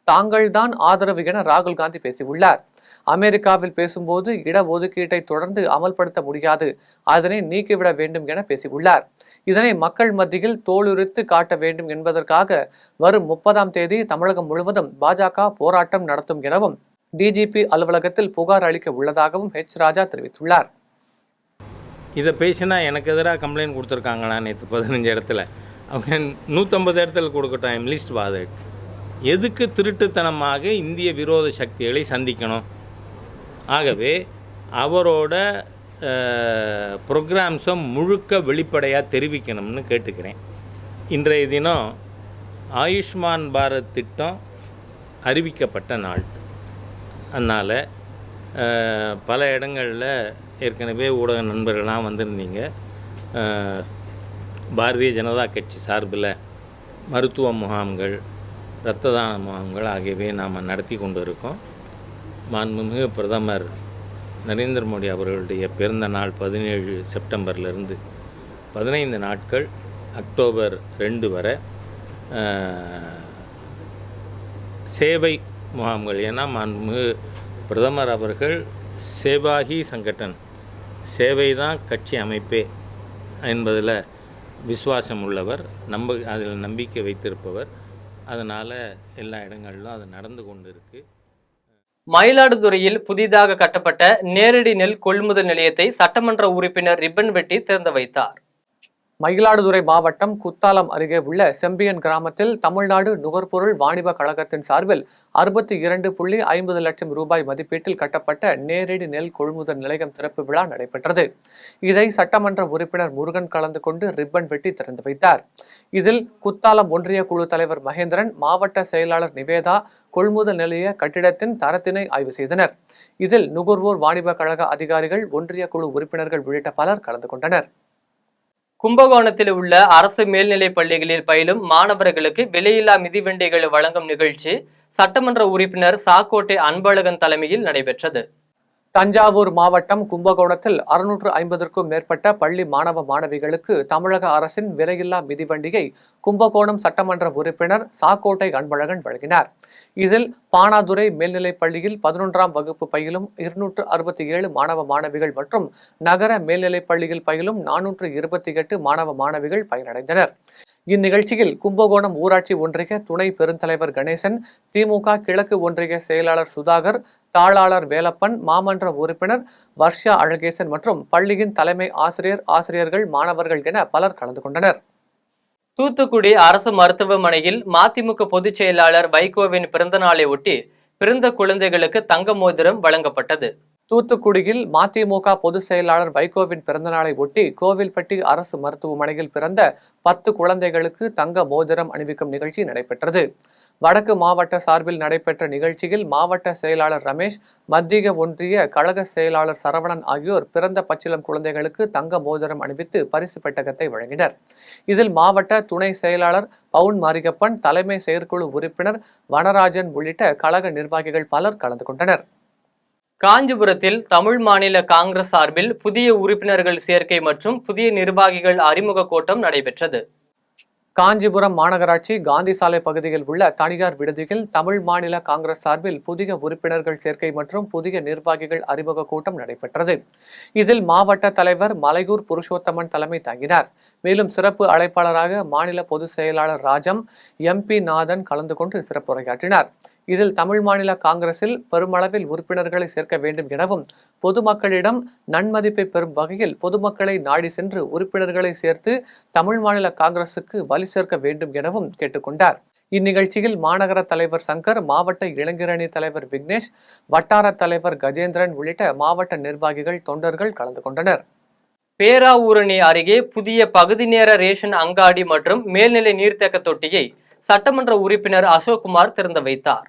தாங்கள்தான் ஆதரவு என ராகுல் காந்தி பேசியுள்ளார். அமெரிக்காவில் பேசும்போது இடஒதுக்கீட்டை தொடர்ந்து அமல்படுத்த முடியாது, அதனை நீக்கிவிட வேண்டும் என பேசியுள்ளார். இதனை மக்கள் மத்தியில் தோலுரித்து காட்ட வேண்டும் என்பதற்காக வரும் 30ஆம் தேதி தமிழகம் முழுவதும் பாஜக போராட்டம் நடத்தும் எனவும் டிஜிபி அலுவலகத்தில் புகார் அளிக்க உள்ளதாகவும் ராஜா தெரிவித்துள்ளார். இதை பேசினா எனக்கு எதிராக கம்ப்ளைண்ட் கொடுத்துருக்காங்களா? நேற்று 15 இடத்துல, அவங்க 150 இடத்துல கொடுக்கட்டும். I'm list bothered. எதுக்கு திருட்டுத்தனமாக இந்திய விரோத சக்திகளை சந்திக்கணும்? ஆகவே அவரோட ப்ரோக்ராம்ஸை முழுக்க வெளிப்படையாக தெரிவிக்கணும்னு கேட்டுக்கிறேன். இன்றைய தினம் ஆயுஷ்மான் பாரத் திட்டம் அறிவிக்கப்பட்ட நாள். அதனால் பல இடங்களில் ஏற்கனவே ஊடக நண்பர்கள்லாம் வந்திருந்தீங்க. பாரதிய ஜனதா கட்சி சார்பில் மருத்துவ முகாம்கள், இரத்த தான முகாம்கள் ஆகியவை நாம் நடத்தி கொண்டு இருக்கோம். மாண்புமிகு பிரதமர் நரேந்திர மோடி அவர்களுடைய பிறந்த நாள் 17 செப்டம்பர்லேருந்து 15 நாட்கள் அக்டோபர் 2 வரை சேவை முகாம்கள். ஏன்னா மாண்புமிகு பிரதமர் அவர்கள் சேவாகி சங்கடன், சேவை தான் கட்சி அமைப்பே என்பதில் விசுவாசம் உள்ளவர், அதில் நம்பிக்கை வைத்திருப்பவர். அதனால் எல்லா இடங்களிலும் அது நடந்து கொண்டு இருக்கு. மயிலாடுதுறையில் புதிதாக கட்டப்பட்ட நேரடி நெல் கொள்முதல் நிலையத்தை சட்டமன்ற உறுப்பினர் ரிப்பன் வெட்டி திறந்து வைத்தார். மயிலாடுதுறை மாவட்டம் குத்தாலம் அருகே உள்ள செம்பியன் கிராமத்தில் தமிழ்நாடு நுகர்பொருள் வாணிப கழகத்தின் சார்பில் 62.50 லட்சம் ரூபாய் மதிப்பீட்டில் கட்டப்பட்ட நேரடி நெல் கொள்முதல் நிலையம் திறப்பு விழா நடைபெற்றது. இதை சட்டமன்ற உறுப்பினர் முருகன் கலந்து கொண்டு ரிப்பன் வெட்டி திறந்து வைத்தார். இதில் குத்தாலம் ஒன்றிய குழு தலைவர் மகேந்திரன், மாவட்ட செயலாளர் நிவேதா கொள்முதல் நிலைய கட்டிடத்தின் தரத்தினை ஆய்வு செய்தனர். இதில் நுகர்வோர் வாணிப கழக அதிகாரிகள், ஒன்றிய குழு உறுப்பினர்கள் உள்ளிட்ட பலர் கலந்து கொண்டனர். கும்பகோணத்தில் உள்ள அரசு மேல்நிலைப் பள்ளிகளில் பயிலும் மாணவர்களுக்கு விலையில்லா மிதிவண்டிகளை வழங்கும் நிகழ்ச்சி சட்டமன்ற உறுப்பினர் சாக்கோட்டை அன்பழகன் தலைமையில் நடைபெற்றது. தஞ்சாவூர் மாவட்டம் கும்பகோணத்தில் 650க்கும் மேற்பட்ட பள்ளி மாணவ மாணவிகளுக்கு தமிழக அரசின் விலையில்லா மிதிவண்டியை கும்பகோணம் சட்டமன்ற உறுப்பினர் சாக்கோட்டை அன்பழகன் வழங்கினார். இதில் பானாதுரை மேல்நிலைப் பள்ளியில் 11ஆம் வகுப்பு பயிலும் 267 மாணவ மாணவிகள் மற்றும் நகர மேல்நிலைப் பள்ளியில் பயிலும் 428 மாணவ மாணவிகள் பயனடைந்தனர். இந்நிகழ்ச்சியில் கும்பகோணம் ஊராட்சி ஒன்றிய துணை பெருந்தலைவர் கணேசன், திமுக கிழக்கு ஒன்றிய செயலாளர் சுதாகர், தாளாளர் வேலப்பன், மாமன்ற உறுப்பினர் வர்ஷா அழகேசன் மற்றும் பள்ளியின் தலைமை ஆசிரியர்கள், மாணவர்கள் என பலர் கலந்து கொண்டனர். தூத்துக்குடி அரசு மருத்துவமனையில் மதிமுக பொதுச் செயலாளர் வைகோவின் பிறந்த நாளை ஒட்டி பிறந்த குழந்தைகளுக்கு தங்க மோதிரம் வழங்கப்பட்டது. தூத்துக்குடியில் மதிமுக பொதுச் செயலாளர் வைகோவின் பிறந்தநாளை ஒட்டி கோவில்பட்டி அரசு மருத்துவமனையில் பிறந்த 10 குழந்தைகளுக்கு தங்க மோதிரம் அணிவிக்கும் நிகழ்ச்சி நடைபெற்றது. வடக்கு மாவட்ட சார்பில் நடைபெற்ற நிகழ்ச்சியில் மாவட்ட செயலாளர் ரமேஷ், மத்திய ஒன்றிய கழக செயலாளர் சரவணன் ஆகியோர் பிறந்த பச்சிளம் குழந்தைகளுக்கு தங்க மோதிரம் அணிவித்து பரிசு பெட்டகத்தை வழங்கினர். இதில் மாவட்ட துணை செயலாளர் பவுன் மாரியப்பன், தலைமை செயற்குழு உறுப்பினர் வனராஜன் உள்ளிட்ட கழக நிர்வாகிகள் பலர் கலந்து கொண்டனர். காஞ்சிபுரத்தில் தமிழ் மாநில காங்கிரஸ் சார்பில் புதிய உறுப்பினர்கள் சேர்க்கை மற்றும் புதிய நிர்வாகிகள் அறிமுக கூட்டம் நடைபெற்றது. காஞ்சிபுரம் மாநகராட்சி காந்தி சாலை பகுதியில் உள்ள தனியார் விடுதியில் தமிழ் மாநில காங்கிரஸ் சார்பில் புதிய உறுப்பினர்கள் சேர்க்கை மற்றும் புதிய நிர்வாகிகள் அறிமுக கூட்டம் நடைபெற்றது. இதில் மாவட்ட தலைவர் மலையூர் புருஷோத்தமன் தலைமை தாங்கினார். மேலும் சிறப்பு அழைப்பாளராக மாநில பொதுச் செயலாளர் ராஜம், MP நாதன் கலந்து கொண்டு சிறப்புரையாற்றினார். இதில் தமிழ் மாநில காங்கிரஸில் பெருமளவில் உறுப்பினர்களை சேர்க்க வேண்டும் எனவும், பொதுமக்களிடம் நன்மதிப்பை பெறும் வகையில் பொதுமக்களை நாடி சென்று உறுப்பினர்களை சேர்த்து தமிழ் மாநில காங்கிரசுக்கு வலு சேர்க்க வேண்டும் எனவும் கேட்டுக்கொண்டார். இந்நிகழ்ச்சியில் மாநகர தலைவர் சங்கர், மாவட்ட இளைஞரணி தலைவர் விக்னேஷ், வட்டார தலைவர் கஜேந்திரன் உள்ளிட்ட மாவட்ட நிர்வாகிகள், தொண்டர்கள் கலந்து கொண்டனர். பேராவூரணி அருகே புதிய பகுதி நேர ரேஷன் அங்காடி மற்றும் மேல்நிலை நீர்த்தேக்க தொட்டியை சட்டமன்ற உறுப்பினர் அசோக்குமார் திறந்து வைத்தார்.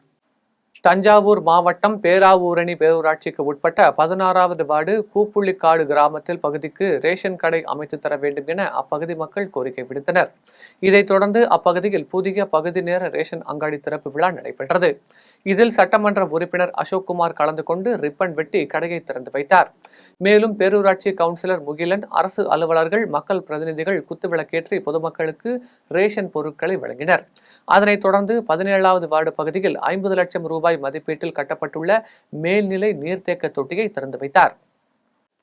தஞ்சாவூர் மாவட்டம் பேராவூரணி பேரூராட்சிக்கு உட்பட்ட 16வது வார்டு கூப்புள்ளிக்காடு கிராமத்தில் பகுதிக்கு ரேஷன் கடை அமைத்து தர வேண்டும் என அப்பகுதி மக்கள் கோரிக்கை விடுத்தனர். இதைத் தொடர்ந்து அப்பகுதியில் புதிய பகுதி நேர ரேஷன் அங்காடி திறப்பு விழா நடைபெற்றது. இதில் சட்டமன்ற உறுப்பினர் அசோக்குமார் கலந்து கொண்டு ரிப்பன் வெட்டி கடையை திறந்து வைத்தார். மேலும் பேரூராட்சி கவுன்சிலர் முகிலன், அரசு அலுவலர்கள், மக்கள் பிரதிநிதிகள் குத்துவிளக்கேற்றி பொதுமக்களுக்கு ரேஷன் பொருட்களை வழங்கினர். அதனைத் தொடர்ந்து 17வது வார்டு பகுதியில் 50 லட்சம் ரூபாய் மதிப்பீட்டில் கட்டப்பட்டுள்ள மேல்நிலை நீர்த்தேக்க தொட்டியை திறந்து வைத்தார்.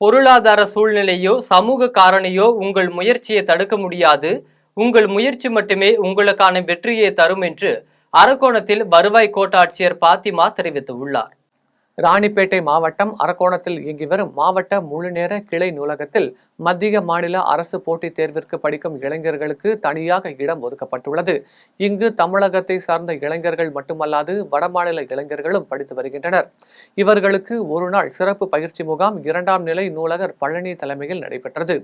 பொருளாதார சூழ்நிலையோ சமூக காரணியோ உங்கள் முயற்சியை தடுக்க முடியாது. உங்கள் முயற்சி மட்டுமே உங்களுக்கான வெற்றியை தரும் என்று அரக்கோணத்தில் வருவாய் கோட்டாட்சியர் பாத்திமா தெரிவித்துள்ளார். ராணிப்பேட்டை மாவட்டம் அரக்கோணத்தில் இயங்கி வரும் மாவட்ட முழுநேர கிளை நூலகத்தில் மத்திய மாநில அரசு போட்டித் தேர்விற்கு படிக்கும் இளைஞர்களுக்கு தனியாக இடம் ஒதுக்கப்பட்டுள்ளது. இங்கு தமிழகத்தை சார்ந்த இளைஞர்கள் மட்டுமல்லாது வடமாநில இளைஞர்களும் படித்து வருகின்றனர். இவர்களுக்கு ஒரு நாள் சிறப்பு பயிற்சி முகாம் 2ஆம் நிலை நூலகர் பழனி தலைமையில் நடைபெற்றது.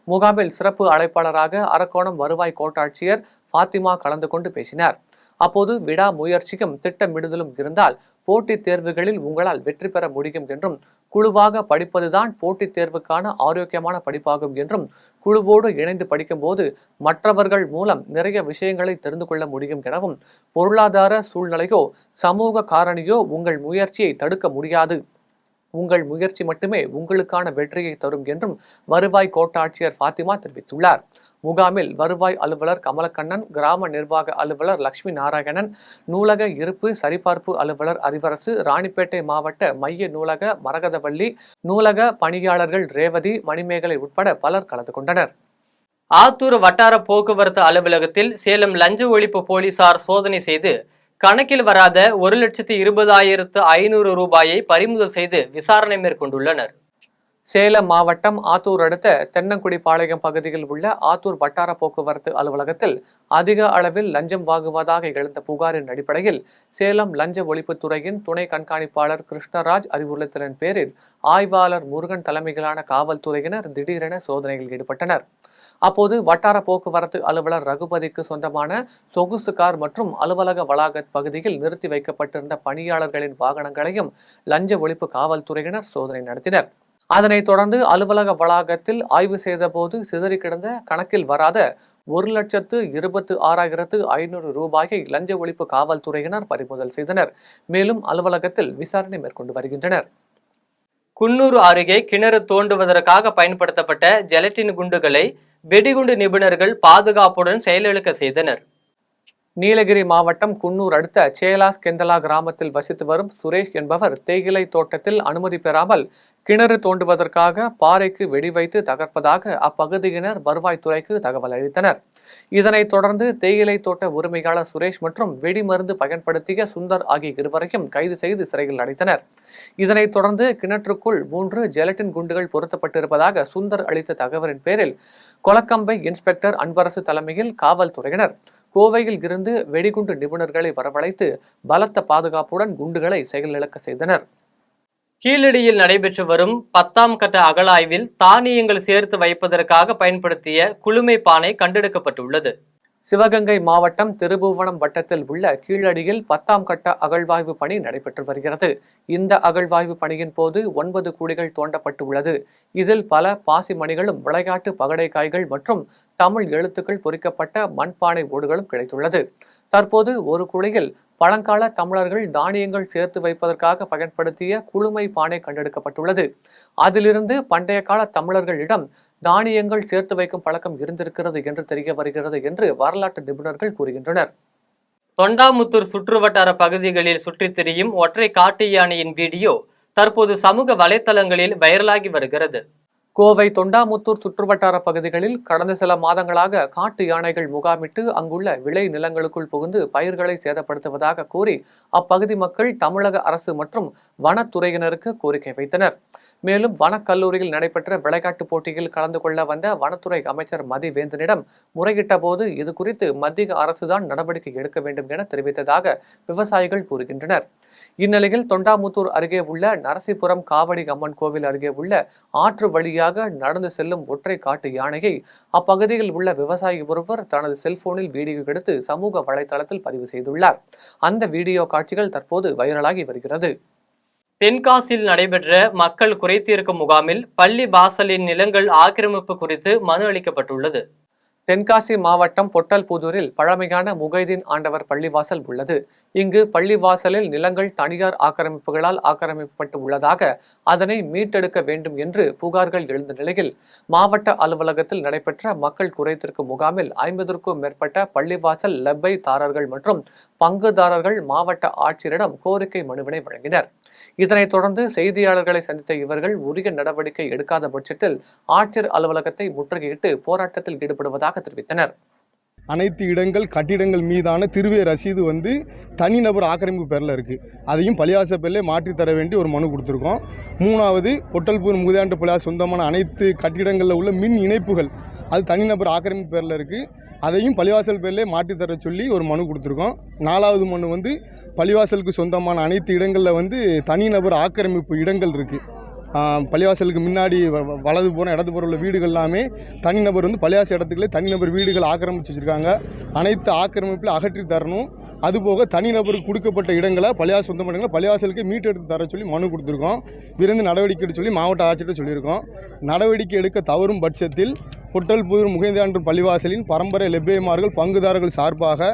முகாமில் சிறப்பு அழைப்பாளராக அரக்கோணம் வருவாய் கோட்டாட்சியர் பாத்திமா கலந்து கொண்டு பேசினார். அப்போது விடா முயற்சியும் திட்டமிடுதலும் இருந்தால் போட்டித் தேர்வுகளில் உங்களால் வெற்றி பெற முடியும் என்றும், குழுவாக படிப்பதுதான் போட்டித் தேர்வுக்கான ஆரோக்கியமான படிப்பாகும் என்றும், குழுவோடு இணைந்து படிக்கும் போது மற்றவர்கள் மூலம் நிறைய விஷயங்களை தெரிந்து கொள்ள முடியும் எனவும், பொருளாதார சூழ்நிலையோ சமூக காரணியோ உங்கள் முயற்சியை தடுக்க முடியாது. உங்கள் முயற்சி மட்டுமே உங்களுக்கான வெற்றியை தரும் என்றும் வருவாய் கோட்டாட்சியர் பாத்திமா தெரிவித்துள்ளார். முகாமில் வருவாய் அலுவலர் கமலக்கண்ணன், கிராம நிர்வாக அலுவலர் லட்சுமி நாராயணன், நூலக இருப்பு சரிபார்ப்பு அலுவலர் அறிவரசு, ராணிப்பேட்டை மாவட்ட மைய நூலக மரகதவள்ளி, நூலக பணியாளர்கள் ரேவதி, மணிமேகலை உட்பட பலர் கலந்து கொண்டனர். ஆத்தூர் வட்டார போக்குவரத்து அலுவலகத்தில் சேலம் லஞ்ச ஒழிப்பு போலீசார் சோதனை செய்து கணக்கில் வராத 1,20,500 ரூபாயை பறிமுதல் செய்து விசாரணை மேற்கொண்டுள்ளனர். சேலம் மாவட்டம் ஆத்தூர் அடுத்த தென்னங்குடிப்பாளையம் பகுதியில் உள்ள ஆத்தூர் வட்டார போக்குவரத்து அலுவலகத்தில் அதிக அளவில் லஞ்சம் வாங்குவதாக எழுந்த புகாரின் அடிப்படையில் சேலம் லஞ்ச ஒழிப்புத்துறையின் துணை கண்காணிப்பாளர் கிருஷ்ணராஜ் அறிவுறுத்தலின் பேரில் ஆய்வாளர் முருகன் தலைமையிலான காவல்துறையினர் திடீரென சோதனையில் ஈடுபட்டனர். அப்போது வட்டார போக்குவரத்து அலுவலர் ரகுபதிக்கு சொந்தமான சொகுசு கார் மற்றும் அலுவலக வளாக பகுதியில் நிறுத்தி வைக்கப்பட்டிருந்த பணியாளர்களின் வாகனங்களையும் லஞ்ச ஒழிப்பு காவல்துறையினர் சோதனை நடத்தினர். அதனைத் தொடர்ந்து அலுவலக வளாகத்தில் ஆய்வு செய்த போது சிதறி கிடந்த கணக்கில் வராத 1,26,500 ரூபாயை லஞ்ச ஒழிப்பு காவல்துறையினர் பறிமுதல் செய்தனர். மேலும் அலுவலகத்தில் விசாரணை மேற்கொண்டு வருகின்றனர். குன்னூர் அருகே கிணறு தோண்டுவதற்காக பயன்படுத்தப்பட்ட ஜெலட்டின் குண்டுகளை வெடிகுண்டு நிபுணர்கள் பாதுகாப்புடன் செயலிழக்க செய்தனர். நீலகிரி மாவட்டம் குன்னூர் அடுத்த சேலாஸ் கெந்தலா கிராமத்தில் வசித்து வரும் சுரேஷ் என்பவர் தேயிலை தோட்டத்தில் அனுமதி பெறாமல் கிணறு தோண்டுவதற்காக பாறைக்கு வெடி வைத்து தகர்ப்பதாக அப்பகுதியினர் வருவாய்த்துறைக்கு தகவல் அளித்தனர். இதனைத் தொடர்ந்து தேயிலை தோட்ட உரிமையாளர் சுரேஷ் மற்றும் வெடிமருந்து பயன்படுத்திய சுந்தர் ஆகிய இருவரையும் கைது செய்து சிறையில் அடைத்தனர். இதனைத் தொடர்ந்து கிணற்றுக்குள் 3 ஜெலட்டின் குண்டுகள் பொருத்தப்பட்டிருப்பதாக சுந்தர் அளித்த தகவலின் பேரில் கொலக்கம்பை இன்ஸ்பெக்டர் அன்பரசு தலைமையில் காவல்துறையினர் கோவையில் இருந்து வெடிகுண்டு நிபுணர்களை வரவழைத்து பலத்த பாதுகாப்புடன் குண்டுகளை செயலிழக்க செய்தனர். கீழடியில் நடைபெற்று வரும் 10ஆம் கட்ட அகழாய்வில் தானியங்கள் சேர்த்து வைப்பதற்காக பயன்படுத்திய குளுமை பானை கண்டெடுக்கப்பட்டுள்ளது. சிவகங்கை மாவட்டம் திருபுவனம் வட்டத்தில் உள்ள கீழடியில் 10ஆம் கட்ட அகழ்வாய்வு பணி நடைபெற்று வருகிறது. இந்த அகழ்வாய்வு பணியின் போது 9 குழிகள் தோண்டப்பட்டு உள்ளது. இதில் பல பாசி மணிகளும் விளையாட்டு பகடைக்காய்கள் மற்றும் தமிழ் எழுத்துக்கள் பொறிக்கப்பட்ட மண்பானை ஓடுகளும் கிடைத்துள்ளது. தற்போது ஒரு குழியில் பழங்கால தமிழர்கள் தானியங்கள் சேர்த்து வைப்பதற்காக பயன்படுத்திய குளுமை பானை கண்டெடுக்கப்பட்டுள்ளது. அதிலிருந்து பண்டைய கால தமிழர்களிடம் தானியங்கள் சேர்த்து வைக்கும் பழக்கம் இருந்திருக்கிறது என்று தெரிய வருகிறது என்று வரலாற்று நிபுணர்கள் கூறுகின்றனர். தொண்டாமுத்தூர் சுற்றுவட்டார பகுதிகளில் சுற்றித் திரியும் ஒற்றை காட்டு யானையின் வீடியோ தற்போது சமூக வலைத்தளங்களில் வைரலாகி வருகிறது. கோவை தொண்டாமுத்தூர் சுற்றுவட்டார பகுதிகளில் கடந்த சில மாதங்களாக காட்டு யானைகள் முகாமிட்டு அங்குள்ள விளை நிலங்களுக்குள் புகுந்து பயிர்களை சேதப்படுத்துவதாக கூறி அப்பகுதி மக்கள் தமிழக அரசு மற்றும் வனத்துறையினருக்கு கோரிக்கை வைத்தனர். மேலும் வனக்கல்லூரியில் நடைபெற்ற விளையாட்டுப் போட்டியில் கலந்து கொள்ள வந்த வனத்துறை அமைச்சர் மதிவேந்தனிடம் முறையிட்ட போது இது குறித்து மத்திய அரசுதான் நடவடிக்கை எடுக்க வேண்டும் என தெரிவித்ததாக விவசாயிகள் கூறுகின்றனர். இந்நிலையில் தொண்டாமுத்தூர் அருகே உள்ள நரசிபுரம் காவடி அம்மன் கோவில் அருகே உள்ள ஆற்று வழியாக நடந்து செல்லும் ஒற்றை காட்டு யானையை அப்பகுதியில் உள்ள விவசாயி ஒருவர் தனது செல்போனில் வீடியோ எடுத்து சமூக வலைதளத்தில் பதிவு செய்துள்ளார். அந்த வீடியோ காட்சிகள் தற்போது வைரலாகி வருகிறது. தென்காசியில் நடைபெற்ற மக்கள் குறைதீர்க்கும் முகாமில் பள்ளி வாசலின் நிலங்கள் ஆக்கிரமிப்பு குறித்து மனு அளிக்கப்பட்டுள்ளது. தென்காசி மாவட்டம் பொட்டல்புதூரில் பழமையான முகைதீன் ஆண்டவர் பள்ளிவாசல் உள்ளது. இங்கு பள்ளிவாசலில் நிலங்கள் தனியார் ஆக்கிரமிப்புகளால் ஆக்கிரமிக்கப்பட்டு உள்ளதாக அதனை மீட்டெடுக்க வேண்டும் என்று புகார்கள் எழுந்த நிலையில் மாவட்ட அலுவலகத்தில் நடைபெற்ற மக்கள் குறைதீர்க்கும் முகாமில் 50க்கும் மேற்பட்ட பள்ளிவாசல் லெப்பை தாரர்கள் மற்றும் பங்குதாரர்கள் மாவட்ட ஆட்சியரிடம் கோரிக்கை மனுவினை வழங்கினர். இதனைத் தொடர்ந்து செய்தியாளர்களை சந்தித்த இவர்கள் உரிய நடவடிக்கை எடுக்காத பட்சத்தில் ஆட்சியர் அலுவலகத்தை முற்றுகையிட்டு போராட்டத்தில் ஈடுபடுவதாக தெரிவித்தனர். அனைத்து இடங்கள் கட்டிடங்கள் மீதான திருவே ரசீது தனிநபர் ஆக்கிரமிப்பு பேரில் இருக்குது. அதையும் பள்ளிவாச பேரில் மாற்றி தர வேண்டி ஒரு மனு கொடுத்துருக்கோம். 3வது பொட்டல்பூர் முகுதாண்டு பள்ளிவாசல் சொந்தமான அனைத்து கட்டிடங்களில் உள்ள மின் இணைப்புகள் அது தனிநபர் ஆக்கிரமிப்பு பேரில் இருக்குது. அதையும் பள்ளிவாசல் பேரிலே மாற்றி தர சொல்லி ஒரு மனு கொடுத்துருக்கோம். 4வது மனு பள்ளிவாசலுக்கு சொந்தமான அனைத்து இடங்களில் தனிநபர் ஆக்கிரமிப்பு இடங்கள் இருக்குது. பள்ளிவாசலுக்கு முன்னாடி வலது புறம் இடது புறம் உள்ள வீடுகள் எல்லாமே தனிநபர் பள்ளிவாசல் இடத்துக்குள்ளே தனிநபர் வீடுகள் ஆக்கிரமிச்சு வச்சுருக்காங்க. அனைத்து ஆக்கிரமிப்பில் அகற்றி தரணும். அதுபோக தனிநபருக்கு கொடுக்கப்பட்ட இடங்களை பள்ளிவாசல் சொந்தமான இடங்களை பள்ளிவாசலுக்கு மீட்டெடுத்து தர சொல்லி மனு கொடுத்துருக்கோம். விரைந்து நடவடிக்கை எடுக்க சொல்லி மாவட்ட ஆட்சியர்கிட்ட சொல்லியிருக்கோம். நடவடிக்கை எடுக்க தவறும் பட்சத்தில் பொட்டல்புதூர் முகைந்தாண்டு பள்ளிவாசலின் பரம்பரை லெப்பைமார்கள் பங்குதாரர்கள் சார்பாக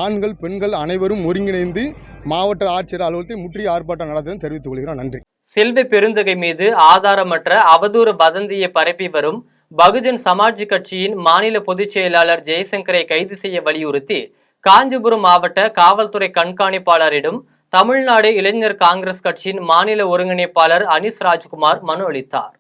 ஆண்கள் பெண்கள் அனைவரும் ஒருங்கிணைந்து மாவட்ட ஆட்சியர் அலுவலகத்தை முற்றிய ஆர்ப்பாட்டம் நடத்தும் தெரிவித்துக் கொள்கிறோம். நன்றி. செல்வி பெருந்தகை மீது ஆதாரமற்ற அவதூறு வதந்தியை பரப்பி வரும் பகுஜன் சமாஜ் கட்சியின் மாநில பொதுச் செயலாளர் ஜெய்சங்கரை கைது செய்ய வலியுறுத்தி காஞ்சிபுரம் மாவட்ட காவல்துறை கண்காணிப்பாளரிடம் தமிழ்நாடு இளைஞர் காங்கிரஸ் கட்சியின் மாநில ஒருங்கிணைப்பாளர் அனிஸ் ராஜ்குமார் மனு அளித்தார்.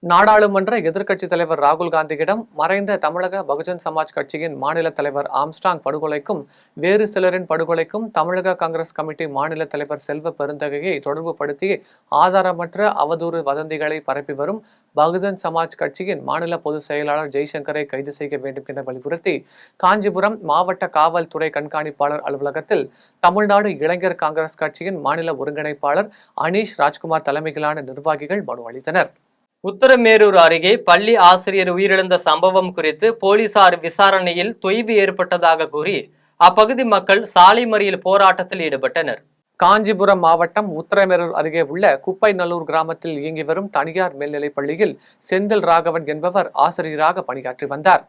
நாடாளுமன்ற எதிர்க்கட்சித் தலைவர் ராகுல் காந்தியிடம் மறைந்த தமிழக பகுஜன் சமாஜ் கட்சியின் மாநில தலைவர் ஆம்ஸ்டாங் படுகொலைக்கும் வேறு சிலரின் படுகொலைக்கும் தமிழக காங்கிரஸ் கமிட்டி மாநில தலைவர் செல்வ பெருந்தகையை தொடர்புபடுத்தி ஆதாரமற்ற அவதூறு வதந்திகளை பரப்பி வரும் பகுஜன் சமாஜ் கட்சியின் மாநில பொதுச் செயலாளர் ஜெய்சங்கரை கைது செய்ய வேண்டும் என வலியுறுத்தி காஞ்சிபுரம் மாவட்ட காவல்துறை கண்காணிப்பாளர் அலுவலகத்தில் தமிழ்நாடு இளைஞர் காங்கிரஸ் கட்சியின் மாநில ஒருங்கிணைப்பாளர் அனீஷ் ராஜ்குமார் தலைமையிலான நிர்வாகிகள் மனு அளித்தனர். உத்தரமேரூர் அருகே பள்ளி ஆசிரியர் உயிரிழந்த சம்பவம் குறித்து போலீசார் விசாரணையில் தொய்வு ஏற்பட்டதாக கூறி அப்பகுதி மக்கள் சாலை மறியல் போராட்டத்தில் ஈடுபட்டனர். காஞ்சிபுரம் மாவட்டம் உத்தரமேரூர் அருகே உள்ள குப்பைநல்லூர் கிராமத்தில் இயங்கி வரும் தனியார் மேல்நிலைப் பள்ளியில் செந்தில் ராகவன் என்பவர் ஆசிரியராக பணியாற்றி வந்தார்.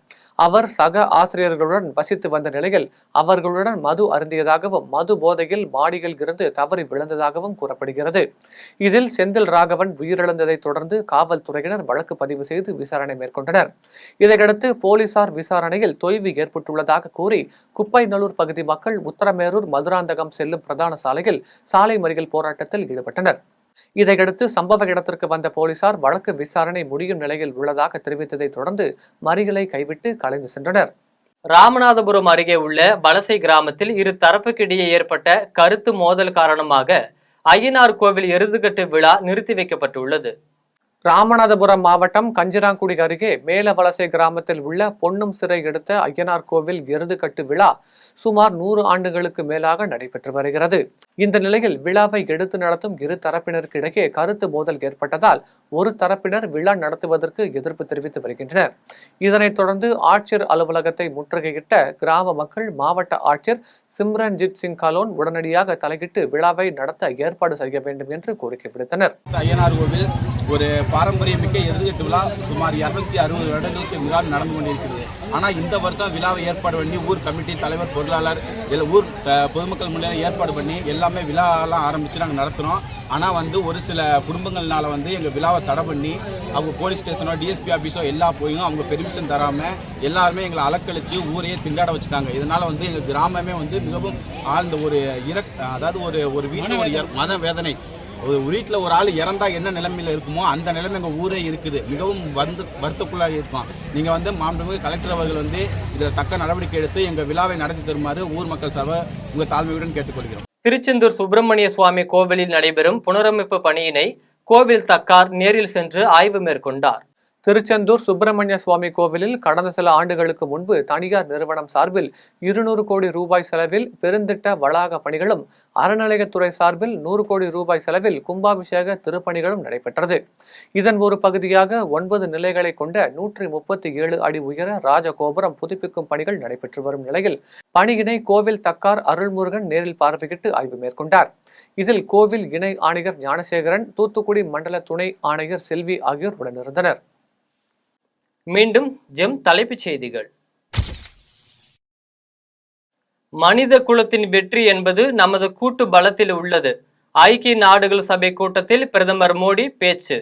அவர் சக ஆசிரியர்களுடன் வசித்து வந்த நிலையில் அவர்களுடன் மது அருந்தியதாகவும் மது போதையில் மாடியில் இருந்து தவறி விழுந்ததாகவும் கூறப்படுகிறது. இதில் செந்தில் ராகவன் உயிரிழந்ததை தொடர்ந்து காவல்துறையினர் வழக்கு பதிவு செய்து விசாரணை மேற்கொண்டனர். இதையடுத்து போலீசார் விசாரணையில் தொய்வு ஏற்பட்டுள்ளதாக கூறி குப்பைநல்லூர் பகுதி மக்கள் உத்தரமேரூர் மதுராந்தகம் செல்லும் பிரதான சாலையில் சாலை மறியல் போராட்டத்தில் ஈடுபட்டனர். இதையடுத்து சம்பவ இடத்திற்கு வந்த போலீசார் வழக்கு விசாரணை முடியும் நிலையில் உள்ளதாக தெரிவித்ததை தொடர்ந்து மறியலை கைவிட்டு கலைந்து சென்றனர். ராமநாதபுரம் அருகே உள்ள வலசை கிராமத்தில் இரு தரப்புக்கிடையே ஏற்பட்ட கருத்து மோதல் காரணமாக ஐயனார் கோவில் எருதுகட்டு விழா நிறுத்தி வைக்கப்பட்டுள்ளது. ராமநாதபுரம் மாவட்டம் கஞ்சிராங்குடி அருகே மேலவலசை கிராமத்தில் உள்ள பொன்னும் சிறை எடுத்த ஐயனார் கோவில் எருதுகட்டு விழா சுமார் 100 ஆண்டுகளுக்கு மேலாக நடைபெற்று வருகிறது. இந்த நிலையில் விழாவை எடுத்து நடத்தும் இரு தரப்பினருக்கு இடையே கருத்து மோதல் ஏற்பட்டதால் ஒரு தரப்பினர் விழா நடத்துவதற்கு எதிர்ப்பு தெரிவித்து வருகின்றனர். இதனைத் தொடர்ந்து ஆட்சியர் அலுவலகத்தை முற்றுகையிட்ட கிராம மக்கள் மாவட்ட ஆட்சியர் சிம்ரன்ஜித் சிங் கலோன் உடனடியாக தலையிட்டு விழாவை நடத்த ஏற்பாடு செய்ய வேண்டும் என்று கோரிக்கை விடுத்தனர். ஐயனார் கோவில் ஒரு பாரம்பரியமிக்க எதிர்கட்டு விழா சுமார் 260 வருடங்களுக்கு விழா நடந்து கொண்டிருக்கிறது. ஆனால் இந்த வருஷம் விழாவை ஏற்பாடு பண்ணி ஊர் கமிட்டி தலைவர், பொருளாளர், ஊர் பொதுமக்கள் முன்னிலையில் ஏற்பாடு பண்ணி எல்லாமே விழாலாம் ஆரம்பித்து நாங்கள் நடத்துகிறோம். ஆனால் ஒரு சில குடும்பங்கள்னால எங்கள் விழாவை தடை பண்ணி அவங்க போலீஸ் ஸ்டேஷனோ டிஎஸ்பி ஆஃபீஸோ எல்லாம் போயும் அவங்க பெர்மிஷன் தராமல் எல்லாருமே எங்களை அலக்கழித்து ஊரையே திண்டாட வச்சுட்டாங்க. இதனால் எங்கள் கிராமமே மிகவும் ஆழ்ந்த ஒரு அதாவது ஒரு வீட்டில் ஒரு மன வேதனை. ஒரு வீட்டில் ஒரு ஆள் இறந்தா என்ன நிலைமையில் இருக்குமோ அந்த நிலைமை எங்கள் ஊரே இருக்குது. மிகவும் வருத்தக்குள்ளாக இருக்கும். நீங்கள் மாண்புமிகு கலெக்டர் அவர்கள் இதில் தக்க நடவடிக்கை எடுத்து எங்கள் விழாவை நடத்தி தருமாறு ஊர் மக்கள் சார்பாக உங்கள் தாழ்மையுடன் கேட்டுக்கொள்கிறோம். திருச்செந்தூர் சுப்பிரமணிய சுவாமி கோவிலில் நடைபெறும் புனரமைப்பு பணியினை கோவில் தக்கார் நேரில் சென்று ஆய்வு மேற்கொண்டார். திருச்செந்தூர் சுப்பிரமணிய சுவாமி கோவிலில் கடந்த சில ஆண்டுகளுக்கு முன்பு தனியார் நிறுவனம் சார்பில் 200 கோடி ரூபாய் செலவில் பெருந்திட்ட வளாக பணிகளும், அறநிலையத்துறை சார்பில் 100 கோடி ரூபாய் செலவில் கும்பாபிஷேக திருப்பணிகளும் நடைபெற்றது. இதன் ஒரு பகுதியாக 9 நிலைகளை கொண்ட 137 அடி உயர ராஜகோபுரம் புதுப்பிக்கும் பணிகள் நடைபெற்று வரும் நிலையில் பணியினை கோவில் தக்கார் அருள்முருகன் நேரில் பார்வையிட்டு ஆய்வு மேற்கொண்டார். இதில் கோவில் இணை ஆணையர் ஞானசேகரன், தூத்துக்குடி மண்டல துணை ஆணையர் செல்வி ஆகியோர் உடனிருந்தனர். மீண்டும் ஜெம் தலைப்புச் செய்திகள். மனித குலத்தின் வெற்றி என்பது நமது கூட்டு பலத்தில் உள்ளது. ஐக்கிய நாடுகள் சபை கூட்டத்தில் பிரதமர் மோடி பேச்சு.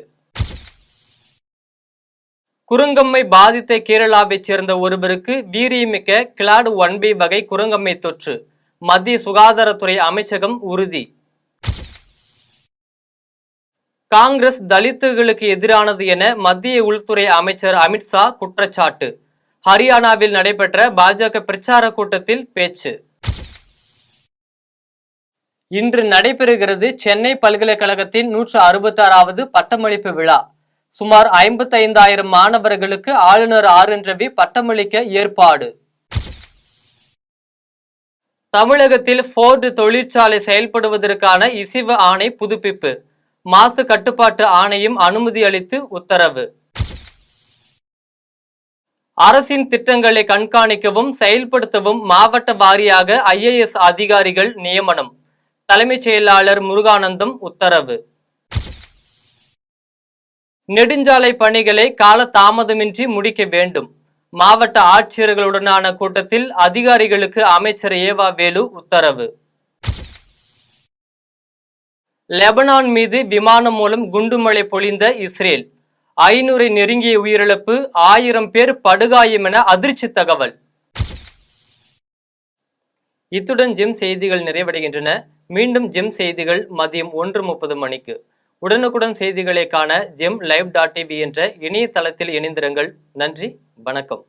குரங்கம்மை பாதித்த கேரளாவைச் சேர்ந்த ஒருவருக்கு வீரியமிக்க கிளாடு 1B வகை குரங்கம்மை தொற்று. மத்திய சுகாதாரத்துறை அமைச்சகம் உறுதி. காங்கிரஸ் தலித்துகளுக்கு எதிரானது என மத்திய உள்துறை அமைச்சர் அமித்ஷா குற்றச்சாட்டு. ஹரியானாவில் நடைபெற்ற பாஜக பிரச்சார கூட்டத்தில் பேச்சு. இன்று நடைபெறுகிறது சென்னை பல்கலைக்கழகத்தின் 166வது பட்டமளிப்பு விழா. சுமார் 55,000 மாணவர்களுக்கு ஆளுநர் RN ரவி பட்டமளிக்க ஏற்பாடு. தமிழகத்தில் ஃபோர்டு தொழிற்சாலை செயல்படுவதற்கான இசிவ ஆணை புதுப்பிப்பு. மாசு கட்டுப்பாட்டு ஆணையம் அனுமதி அளித்து உத்தரவு. அரசின் திட்டங்களை கண்காணிக்கவும் செயல்படுத்தவும் மாவட்ட வாரியாக IAS அதிகாரிகள் நியமனம். தலைமைச் செயலாளர் முருகானந்தம் உத்தரவு. நெடுஞ்சாலை பணிகளை கால தாமதமின்றி முடிக்க வேண்டும். மாவட்ட ஆட்சியர்களுடனான கூட்டத்தில் அதிகாரிகளுக்கு அமைச்சர் ஏவா வேலு உத்தரவு. லெபனான் மீது விமானம் மூலம் குண்டுமழை பொழிந்த இஸ்ரேல். 500 நெருங்கிய உயிரிழப்பு, 1000 பேர் படுகாயம் என அதிர்ச்சி தகவல். இத்துடன் ஜெம் செய்திகள் நிறைவடைகின்றன. மீண்டும் ஜெம் செய்திகள் மதியம் 1:30 மணிக்கு. உடனுக்குடன் செய்திகளை காண GemLive.tv என்ற இணையதளத்தில் இணைந்திருங்கள். நன்றி, வணக்கம்.